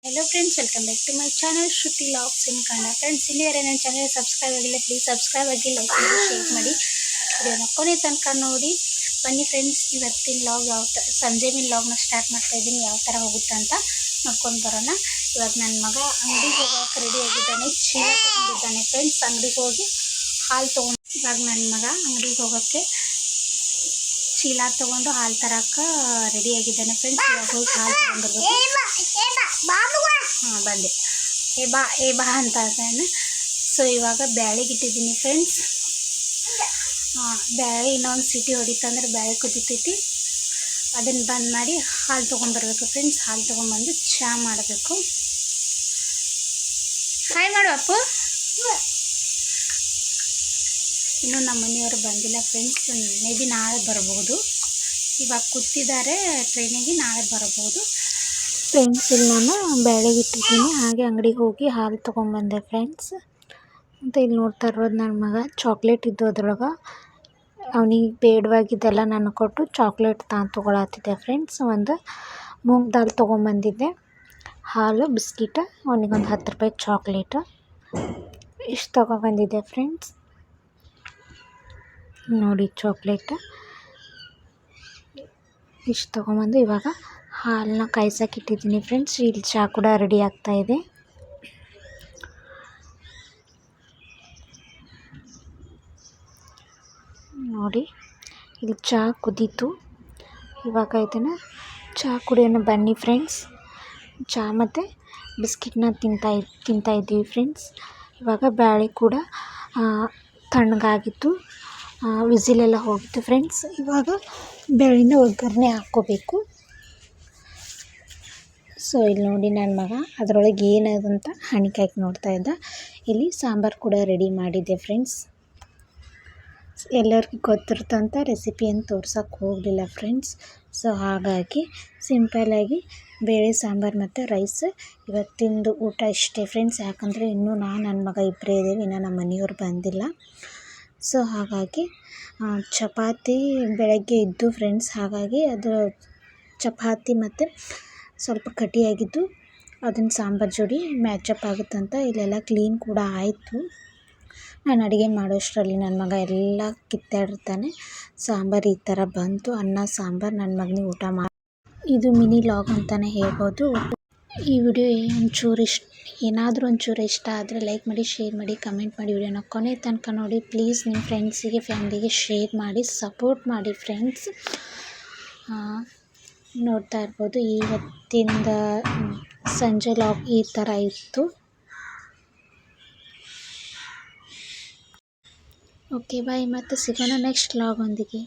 Hello friends, welcome back to my channel Shruti logs in Kannada. Friends, ಇನ್ನೂವರೆ ನನ್ನ channel subscribe ಆಗಿಲ್ಲ, please subscribe ಆಗಿ, like ಮಾಡಿ, ಶೇರ್ ಮಾಡಿ, ವಿಡಿಯೋನ ಕೊನೆ ತನಕ ನೋಡಿ. ಬನ್ನಿ ಫ್ರೆಂಡ್ಸ್, ಇವತ್ತಿನ ಲಾಗ್ ಸಂಜೆ ಮೇಲೆ ಲಾಗ್ನ ಸ್ಟಾರ್ಟ್ ಮಾಡ್ತಾ ಇದ್ದೀನಿ. ಯಾವ ಥರ ಹೋಗುತ್ತೆ ಅಂತ ನೋಡ್ಕೊಂಡು ಬರೋಣ. ಇವಾಗ ನನ್ನ ಮಗ ಅಂಗಡಿಗೆ ಹೋಗೋಕೆ ರೆಡಿ ಆಗಿದ್ದಾನೆ, ಚೀಲ ತೊಗೊಂಡಿದ್ದಾನೆ. ಫ್ರೆಂಡ್ಸ್, ಅಂಗಡಿಗೆ ಹೋಗಿ ಹಾಲು ತೊಗೊಂಡು ಇವಾಗ ನನ್ನ ಮಗ ಅಂಗಡಿಗೆ ಹೋಗೋಕ್ಕೆ ಚೀಲ ತೊಗೊಂಡು ಹಾಲು ತರಕ್ಕೆ ರೆಡಿ ಆಗಿದ್ದಾನೆ. ಫ್ರೆಂಡ್ಸ್, ಇವಾಗ ಹೋಗಿ ಹಾಲು ತೊಗೊಂಡಿರ್ಬೇಕು. ಹಾಂ, ಬಂದೆ. ಏ ಬಾ ಅಂತ ಇದ್ದಾನೆ. ಸೊ ಇವಾಗ ಬ್ಯಾಳಿಗೆ ಇಟ್ಟಿದ್ದೀನಿ ಫ್ರೆಂಡ್ಸ್. ಬ್ಯಾಳೆ ಇನ್ನೊಂದು ಸಿಟಿ ಹೊಡಿತಂದ್ರೆ ಬ್ಯಾಳೆ ಕುದಿತೈತಿ. ಅದನ್ನು ಬಂದ್ ಮಾಡಿ ಹಾಲು ತೊಗೊಂಡ್ಬರ್ಬೇಕು ಫ್ರೆಂಡ್ಸ್. ಹಾಲು ತೊಗೊಂಡ್ಬಂದು ಚಹಾ ಮಾಡಬೇಕು. ಹಾಯ್ ಮಾಡು ಅಪ್ಪು. ಇನ್ನೂ ನಮ್ಮ ಮನೆಯವರು ಬಂದಿಲ್ಲ ಫ್ರೆಂಡ್ಸ್. ಮೇ ಬಿ ನಾಳೆ ಬರ್ಬೋದು. ಇವಾಗ ಕೂತಿದ್ದಾರೆ ಟ್ರೈನಿಗೆ, ನಾಳೆ ಬರ್ಬೋದು ಫ್ರೆಂಡ್ಸ್. ಇಲ್ಲಿ ನಾನು ಬ್ಯಾಳೆಗೆ ಇಟ್ಟಿದ್ದೀನಿ, ಹಾಗೆ ಅಂಗಡಿಗೆ ಹೋಗಿ ಹಾಲು ತೊಗೊಂಬಂದೆ ಫ್ರೆಂಡ್ಸ್. ಮತ್ತು ಇಲ್ಲಿ ನೋಡ್ತಾ ಇರೋದು ನನ್ನ ಮಗ ಚಾಕ್ಲೇಟ್ ಇದ್ದು ಅದ್ರೊಳಗೆ ಅವನಿಗೆ ಬೇಡವಾಗಿದ್ದೆಲ್ಲ ನಾನು ಕೊಟ್ಟು ಚಾಕ್ಲೇಟ್ ತೊಗೊಳತ್ತಿದ್ದೆ ಫ್ರೆಂಡ್ಸ್. ಒಂದು ಮೂಂಗ್ ದಾಲ್ ತೊಗೊಂಬಂದಿದ್ದೆ, ಹಾಲು, ಬಿಸ್ಕಿಟ್, ಅವನಿಗೊಂದು 10 ರೂಪಾಯಿ ಚಾಕ್ಲೇಟು, ಇಷ್ಟು ತೊಗೊಬಂದಿದ್ದೆ ಫ್ರೆಂಡ್ಸ್. ನೋಡಿ ಚಾಕ್ಲೇಟ್ ಇಷ್ಟು ತೊಗೊಂಬಂದು ಇವಾಗ ಹಾಲನ್ನ ಕಾಯ್ಸಕ್ಕೆ ಇಟ್ಟಿದ್ದೀನಿ ಫ್ರೆಂಡ್ಸ್. ಇಲ್ಲಿ ಚಹಾ ಕೂಡ ರೆಡಿ ಆಗ್ತಾಯಿದೆ. ನೋಡಿ ಇಲ್ಲಿ ಚಹಾ ಕುದೀತು. ಇವಾಗ ಇದನ್ನು ಚಹಾ ಕುಡಿಯೋಣ ಬನ್ನಿ ಫ್ರೆಂಡ್ಸ್. ಚಹಾ ಮತ್ತು ಬಿಸ್ಕಿಟ್ನ ತಿಂತಾ ಇದ್ದೀವಿ ಫ್ರೆಂಡ್ಸ್. ಇವಾಗ ಬ್ಯಾಳೆ ಕೂಡ ತಣ್ಣಗಾಗಿತ್ತು, ವಿಸಿಲೆಲ್ಲ ಹೋಗಿತ್ತು ಫ್ರೆಂಡ್ಸ್. ಇವಾಗ ಬೇಳೆನ ಒಗ್ಗರಣೆ ಹಾಕ್ಕೋಬೇಕು. ಸೊ ಇಲ್ಲಿ ನೋಡಿ ನನ್ನ ಮಗ ಅದರೊಳಗೆ ಏನದಂತ ಹಣಿಕಾಯ್ಕೆ ನೋಡ್ತಾ ಇದ್ದ. ಇಲ್ಲಿ ಸಾಂಬಾರು ಕೂಡ ರೆಡಿ ಮಾಡಿದ್ದೆ ಫ್ರೆಂಡ್ಸ್. ಎಲ್ಲರಿಗೂ ಗೊತ್ತಿರ್ತಂಥ ರೆಸಿಪಿಯನ್ನು ತೋರ್ಸೋಕ್ಕೆ ಹೋಗಲಿಲ್ಲ ಫ್ರೆಂಡ್ಸ್. ಸೊ ಹಾಗಾಗಿ ಸಿಂಪಲ್ಲಾಗಿ ಬೇಳೆ ಸಾಂಬಾರು ಮತ್ತು ರೈಸ್ ಇವತ್ತಿಂದು ಊಟ ಇಷ್ಟೇ ಫ್ರೆಂಡ್ಸ್. ಯಾಕಂದರೆ ಇನ್ನೂ ನನ್ನ ಮಗ ಇಬ್ಬರೇ ಇದ್ದೇವೆ, ಇನ್ನು ನಮ್ಮ ಮನೆಯವ್ರು ಬಂದಿಲ್ಲ. ಸೊ ಹಾಗಾಗಿ ಚಪಾತಿ ಬೆಳಗ್ಗೆ ಇದ್ದು ಫ್ರೆಂಡ್ಸ್. ಹಾಗಾಗಿ ಅದು ಚಪಾತಿ ಮತ್ತು ಸ್ವಲ್ಪ ಕಟಿಯಾಗಿದ್ದು ಅದನ್ನು ಸಾಂಬಾರು ಜೋಡಿ ಮ್ಯಾಚಪ್ ಆಗುತ್ತಂತ ಇಲ್ಲೆಲ್ಲ ಕ್ಲೀನ್ ಕೂಡ ಆಯಿತು. ನಾನು ಅಡುಗೆ ಮಾಡೋಷ್ಟರಲ್ಲಿ ನನ್ನ ಮಗ ಎಲ್ಲ ಕಿತ್ತಾಡಿರ್ತಾನೆ. ಸಾಂಬಾರು ಈ ಥರ ಬಂತು, ಅನ್ನ ಸಾಂಬಾರು. ನನ್ನ ಮಗನಿಗೆ ಊಟ ಇದು ಮಿನಿ ಲಾಗ್ ಅಂತಲೇ ಹೇಳ್ಬೋದು. ಈ ವಿಡಿಯೋ ಏನಾದರೂ ಒಂಚೂರು ಇಷ್ಟ ಆದರೆ ಲೈಕ್ ಮಾಡಿ, ಶೇರ್ ಮಾಡಿ, ಕಮೆಂಟ್ ಮಾಡಿ. ವಿಡಿಯೋನ ಕೊನೆ ತನಕ ನೋಡಿ ಪ್ಲೀಸ್. ನಿಮ್ಮ ಫ್ರೆಂಡ್ಸಿಗೆ, ಫ್ಯಾಮಿಲಿಗೆ ಶೇರ್ ಮಾಡಿ, ಸಪೋರ್ಟ್ ಮಾಡಿ ಫ್ರೆಂಡ್ಸ್. ನೋಡ್ತಾ ಇರ್ಬೋದು ಇವತ್ತಿಂದ ಸಂಜೆ ಲಾಗ್ ಈ ಥರ ಇತ್ತು. ಓಕೆ ಬಾಯ್, ಮತ್ತೆ ಸಿಗೋಣ ನೆಕ್ಸ್ಟ್ ಲಾಗ್ ಒಂದಿಗೆ.